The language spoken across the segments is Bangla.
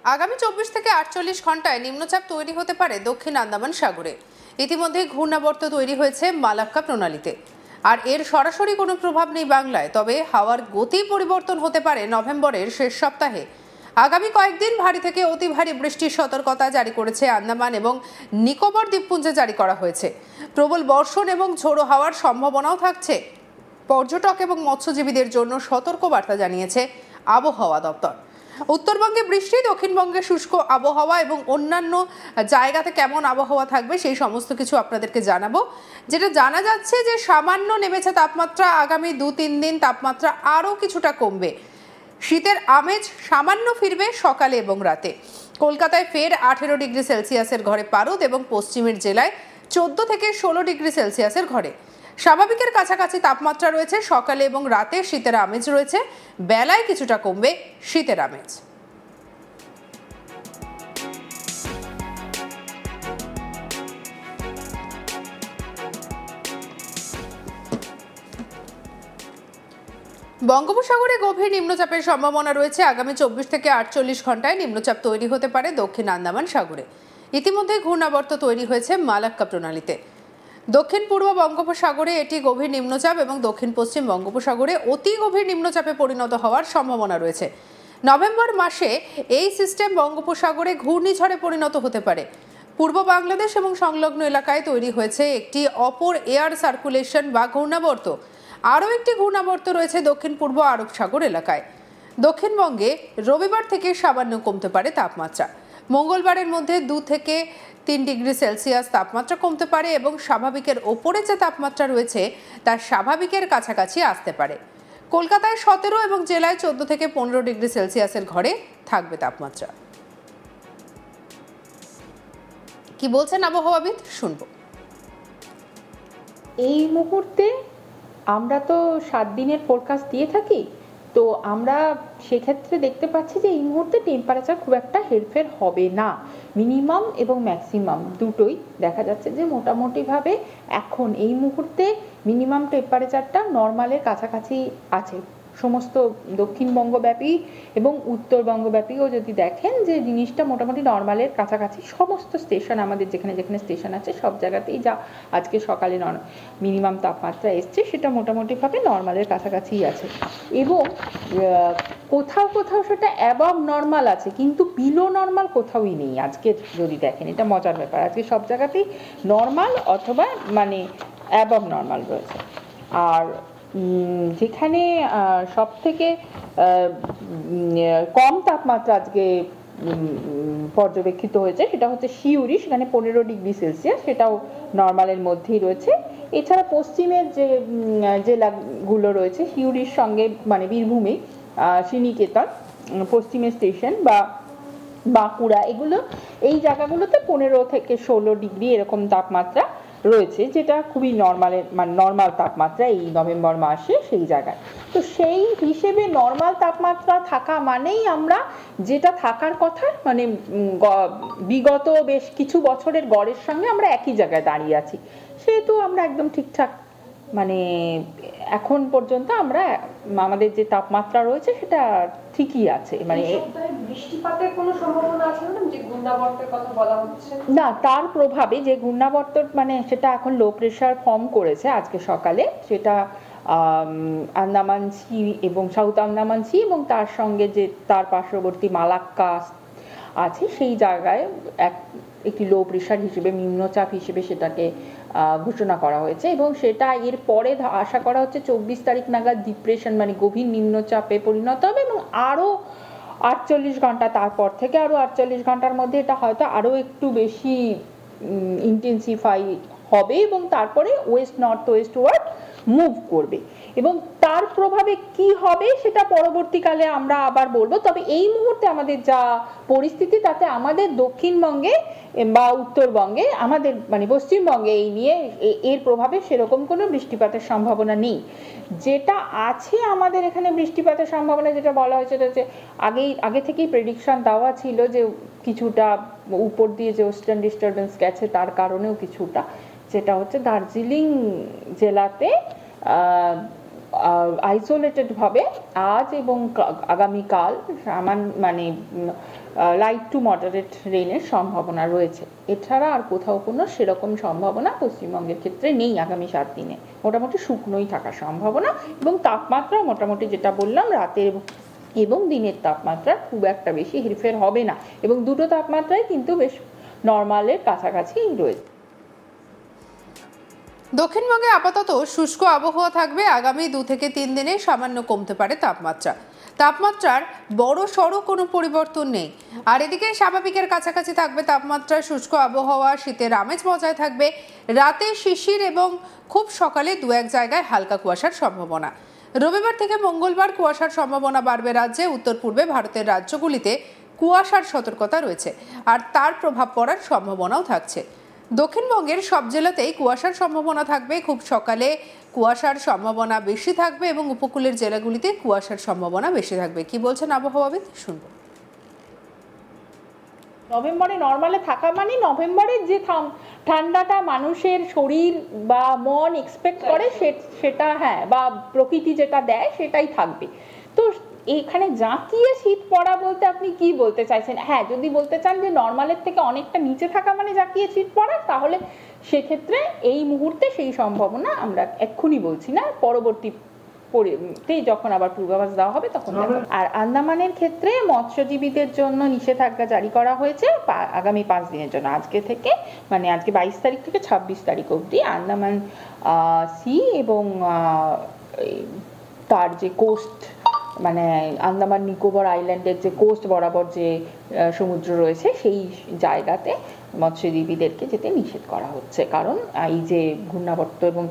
আগামী 24 থেকে 48 ঘন্টায় নিম্নচাপ তৈরি হতে পারে দক্ষিণ আন্দামান সাগরে। ইতিমধ্যে ঘূর্ণাবর্ত তৈরি হয়েছে মালাক্কা প্রণালীতে, আর এর সরাসরি কোনো প্রভাব নেই বাংলায়। তবে হাওয়ার গতি পরিবর্তন হতে পারে নভেম্বরের শেষ সপ্তাহে। আগামী কয়েকদিন ভারী থেকে অতি ভারী বৃষ্টির সতর্কতা জারি করেছে আন্দামান এবং নিকোবর দ্বীপপুঞ্জে জারি করা হয়েছে। প্রবল বর্ষণ এবং ঝোড়ো হাওয়ার সম্ভাবনাও থাকছে। পর্যটক এবং মৎস্যজীবীদের জন্য সতর্কবার্তা জানিয়েছে আবহাওয়া দপ্তর। উত্তরবঙ্গে বৃষ্টি, দক্ষিণবঙ্গে শুষ্ক আবহাওয়া এবং অন্যান্য জায়গাতে কেমন আবহাওয়া থাকবে সেই সমস্ত কিছু আপনাদেরকে জানাবো। যেটা জানা যাচ্ছে যে সামান্য নেমেছে তাপমাত্রা, আগামী 2-3 দিন তাপমাত্রা আরও কিছুটা কমবে। শীতের আমেজ সামান্য ফিরবে সকালে এবং রাতে। কলকাতায় ফের 18 ডিগ্রি সেলসিয়াসের ঘরে পারদ এবং পশ্চিমের জেলায় 14 থেকে 16 ডিগ্রি সেলসিয়াসের ঘরে। স্বাভাবিকের কাছাকাছি তাপমাত্রা রয়েছে সকালে এবং রাতে। শীতের আমেজ রয়েছে, বেলায় কিছুটা কমবে শীতের আমেজ। বঙ্গোপসাগরে গভীর নিম্নচাপের সম্ভাবনা রয়েছে। আগামী 24 থেকে 48 ঘন্টায় নিম্নচাপ তৈরি হতে পারে দক্ষিণ আন্দামান সাগরে। ইতিমধ্যে ঘূর্ণাবর্ত তৈরি হয়েছে মালাক্কা প্রণালীতে। দক্ষিণ পূর্ব বঙ্গোপসাগরে এটি গভীর নিম্নচাপ এবং দক্ষিণ পশ্চিম বঙ্গোপসাগরে অতি গভীর নিম্নচাপে পরিণত হওয়ার সম্ভাবনা রয়েছে। নভেম্বর মাসে এই সিস্টেম বঙ্গোপসাগরে ঘূর্ণিঝড়ে পরিণত হতে পারে। পূর্ব বাংলাদেশ এবং সংলগ্ন এলাকায় তৈরি হয়েছে একটি অপর এয়ার সার্কুলেশন বা ঘূর্ণাবর্ত। আরও একটি ঘূর্ণাবর্ত রয়েছে দক্ষিণ পূর্ব আরব সাগর এলাকায়। দক্ষিণবঙ্গে রবিবার থেকে সামান্য কমতে পারে তাপমাত্রা। মঙ্গলবারের মধ্যে 2 থেকে 3 ডিগ্রি সেলসিয়াস তাপমাত্রা কমতে পারে এবং স্বাভাবিকের ওপরে যে তাপমাত্রা রয়েছে তা স্বাভাবিকের কাছাকাছি আসতে পারে। কলকাতায় 17 এবং জেলায় 14 থেকে 15 ডিগ্রি সেলসিয়াসের ঘরে থাকবে তাপমাত্রা। কি বলছেন আবহাওয়াবিদ, শুনবো। এই মুহূর্তে আমরা তো 7 দিনের ফোরকাস্ট দিয়ে থাকি, তো আমরা সেক্ষেত্রে দেখতে পাচ্ছি যে এই মুহূর্তে টেম্পারেচার খুব একটা হেরফের হবে না। মিনিমাম এবং ম্যাক্সিমাম দুটোই দেখা যাচ্ছে যে মোটামুটিভাবে এখন এই মুহূর্তে মিনিমাম টেম্পারেচারটা নর্মালের কাছাকাছি আছে সমস্ত দক্ষিণবঙ্গব্যাপী এবং উত্তরবঙ্গব্যাপীও। যদি দেখেন যে জিনিসটা মোটামুটি নর্মালের কাছাকাছি সমস্ত স্টেশন, আমাদের যেখানে যেখানে স্টেশন আছে সব জায়গাতেই যা আজকে সকালে মিনিমাম তাপমাত্রা এসছে সেটা মোটামুটিভাবে নর্মালের কাছাকাছিই আছে এবং কোথাও কোথাও সেটা অ্যাবভ নর্মাল আছে, কিন্তু বিলো নর্মাল কোথাওই নেই আজকে। যদি দেখেন এটা মজার ব্যাপার, আজকে সব জায়গাতেই নর্মাল অথবা মানে অ্যাবভ নর্মাল রয়েছে। আর যেখানে সব থেকে কম তাপমাত্রা আজকে পর্যবেক্ষিত হয়েছে সেটা হচ্ছে শিউরি, সেখানে 15 ডিগ্রি সেলসিয়াস, সেটাও নর্মালের মধ্যেই রয়েছে। এছাড়া পশ্চিমের যে জেলাগুলো রয়েছে শিউরির সঙ্গে মানে বীরভূমে শ্রীনিকেতন, পশ্চিমের স্টেশন বা বাঁকুড়া, এগুলো এই জায়গাগুলোতে 15 থেকে 16 ডিগ্রি এরকম তাপমাত্রা রয়েছে, যেটা খুবই নর্মালের মানে নর্মাল তাপমাত্রা এই নভেম্বর মাসে সেই জায়গায়। তো সেই হিসেবে নর্মাল তাপমাত্রা থাকা মানেই আমরা যেটা থাকার কথা মানে বিগত বেশ কিছু বছরের গড়ের সঙ্গে আমরা একই জায়গায় দাঁড়িয়ে আছি, সেহেতু আমরা একদম ঠিকঠাক মানে এখন পর্যন্ত আমরা আমাদের যে তাপমাত্রা রয়েছে সেটা ঠিকই আছে। মানে বৃষ্টিপাতের কোনো সম্ভাবনা আছে না, যে ঘূর্ণাবর্তের কথা বলা হচ্ছে? না, তার প্রভাবে যে ঘূর্ণাবর্ত মানে সেটা এখন লো প্রেশার ফর্ম করেছে আজকে সকালে, সেটা আন্দামান সি এবং সাউথ আন্দামান সি এবং তার সঙ্গে যে তার পার্শ্ববর্তী মালাক্কা আছে সেই জায়গায় একটি লো প্রেশার হিসেবে নিম্নচাপ হিসেবে সেটাকে ঘোষণা করা হয়েছে এবং সেটা এর পরে আশা করা হচ্ছে 24 তারিখ নাগাদ ডিপ্রেশন মানে গভীর নিম্নচাপে পরিণত হবে এবং আরও 48 ঘন্টা তারপর থেকে আরও 48 ঘন্টার মধ্যে এটা হয়তো আরও একটু বেশি ইন্টেন্সিফাই হবে এবং তারপরে west north westward move করবে এবং তার প্রভাবে কি হবে সেটা পরবর্তীকালে আমরা আবার বলবো। তবে এই মুহূর্তে আমাদের যা পরিস্থিতি তাতে আমাদের দক্ষিণবঙ্গে বা উত্তরবঙ্গে আমাদের মানে পশ্চিমবঙ্গে এই নিয়ে এর প্রভাবে সেরকম কোনো বৃষ্টিপাতের সম্ভাবনা নেই। যেটা আছে আমাদের এখানে বৃষ্টিপাতের সম্ভাবনা যেটা বলা হয়েছে যে আগে থেকেই প্রেডিকশন দেওয়া ছিল যে কিছুটা উপর দিয়ে যে ওয়েস্টার্ন ডিস্টারবেন্স গেছে তার কারণেও কিছুটা, যেটা হচ্ছে দার্জিলিং জেলাতে আইসোলেটেড ভাবে আজ এবং আগামীকাল মানে লাইট টু মডারেট রেইনের সম্ভাবনা রয়েছে। এছাড়া আর কোথাও কোনো সেরকম সম্ভাবনা পশ্চিমবঙ্গের ক্ষেত্রে নেই আগামী 7 দিনে। মোটামুটি শুকনোই থাকার সম্ভাবনা, এবং তাপমাত্রা মোটামুটি যেটা বললাম রাতের এবং দিনের তাপমাত্রা খুব একটা বেশি হেরফের হবে না, এবং দুটো তাপমাত্রাই কিন্তু বেশ নর্মালের কাছাকাছি রয়েছে। দক্ষিণবঙ্গে আপাতত শুষ্ক আবহাওয়া থাকবে। আগামী 2 থেকে 3 দিনে সামান্য কমতে পারে তাপমাত্রার বড় সড়ো কোনো পরিবর্তন নেই। আর এদিকে স্বাভাবিকের কাছাকাছি থাকবে তাপমাত্রা। শুষ্ক আবহাওয়া, শীতের আমেজ বজায় থাকবে। রাতে শিশির এবং খুব সকালে 2-1 জায়গায় হালকা কুয়াশার সম্ভাবনা। রবিবার থেকে মঙ্গলবার কুয়াশার সম্ভাবনা বাড়বে রাজ্যে। উত্তর পূর্বে ভারতের রাজ্যগুলিতে কুয়াশার সতর্কতা রয়েছে, আর তার প্রভাব পড়ার সম্ভাবনাও থাকছে। দক্ষিণবঙ্গের সব জেলাতেই কুয়াশার সম্ভাবনা থাকবে। খুব সকালে কুয়াশার সম্ভাবনা বেশি থাকবে এবং উপকূলের জেলাগুলিতে কুয়াশার সম্ভাবনা বেশি থাকবে। কি বলছেন আবহাওয়াবিদ, শুনবো। নভেম্বরে নর্মালে থাকা মানে নভেম্বরের যে ঠান্ডাটা মানুষের শরীর বা মন এক্সপেক্ট করে সেটা, হ্যাঁ, বা প্রকৃতি যেটা দেয় সেটাই থাকবে। তো এখানে জাঁকিয়ে শীত পড়া বলতে আপনি কি বলতে চাইছেন? হ্যাঁ, যদি বলতে চান যে নর্মালের থেকে অনেকটা নিচে থাকা মানে জাঁকিয়ে শীত পড়া, তাহলে সেক্ষেত্রে এই মুহূর্তে সেই সম্ভাবনা আমরা এক্ষুনি বলছি না, পরবর্তীতে যখন আবার পূর্বাভাস দেওয়া হবে তখন। আর আন্দামানের ক্ষেত্রে মৎস্যজীবীদের জন্য নিষেধাজ্ঞা জারি করা হয়েছে আগামী 5 দিনের জন্য। আজকে থেকে, মানে আজকে 22 তারিখ থেকে 26 তারিখ অবধি আন্দামান সি এবং তার যে কোস্ট, মানে আন্দামান নিকোবর আইল্যান্ডের যে কোস্ট বরাবর যে সমুদ্র রয়েছে সেই জায়গাতে মৎস্যজীবীদেরকে যেতে নিষেধ করা হচ্ছে। কারণ এই যে ঘূর্ণাবর্ত এবং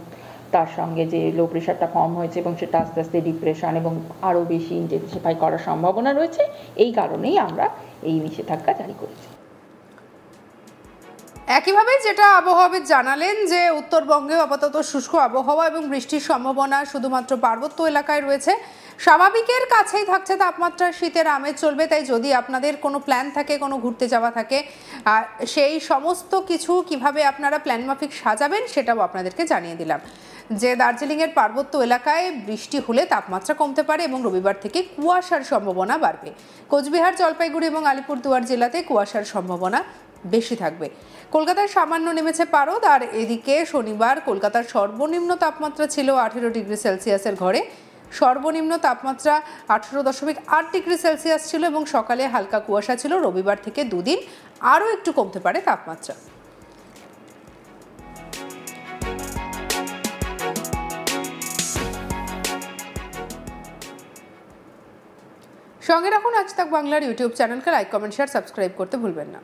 তার সঙ্গে যে লো প্রেশারটা ফর্ম হয়েছে এবং সেটা আস্তে আস্তে ডিপ্রেশন এবং আরও বেশি ইন্টেন্সিফাই করার সম্ভাবনা রয়েছে, এই কারণেই আমরা এই নিষেধাজ্ঞা জারি করেছি। একইভাবে যেটা আবহাওয়াবিদ জানালেন যে উত্তরবঙ্গেও আপাতত শুষ্ক আবহাওয়া এবং বৃষ্টির সম্ভাবনা শুধুমাত্র পার্বত্য এলাকায় রয়েছে। স্বাভাবিকের কাছেই থাকছে তাপমাত্রা, শীতের আমেজ চলবে। তাই যদি আপনাদের কোনো প্ল্যান থাকে, কোনো ঘুরতে যাওয়া থাকে, সেই সমস্ত কিছু কিভাবে আপনারা প্ল্যান মাফিক সাজাবেন সেটাও আপনাদেরকে জানিয়ে দিলাম। যে দার্জিলিংয়ের পার্বত্য এলাকায় বৃষ্টি হলে তাপমাত্রা কমতে পারে এবং রবিবার থেকে কুয়াশার সম্ভাবনা বাড়বে। কোচবিহার, জলপাইগুড়ি এবং আলিপুরদুয়ার জেলাতে কুয়াশার সম্ভাবনা বেশি থাকবে। কলকাতায় সামান্য নেমেছে পারদ। আর এদিকে শনিবার কলকাতার সর্বনিম্ন তাপমাত্রা ছিল 18 ডিগ্রি সেলসিয়াসের ঘরে। সর্বনিম্ন তাপমাত্রা 18.8 ডিগ্রি সেলসিয়াস ছিল এবং সকালে হালকা কুয়াশা ছিল। রবিবার থেকে 2 দিন আরও একটু কমতে পারে তাপমাত্রা। সঙ্গে রাখুন আজ তাক বাংলার ইউটিউব চ্যানেলকে। লাইক, কমেন্ট, শেয়ার, সাবস্ক্রাইব করতে ভুলবেন না।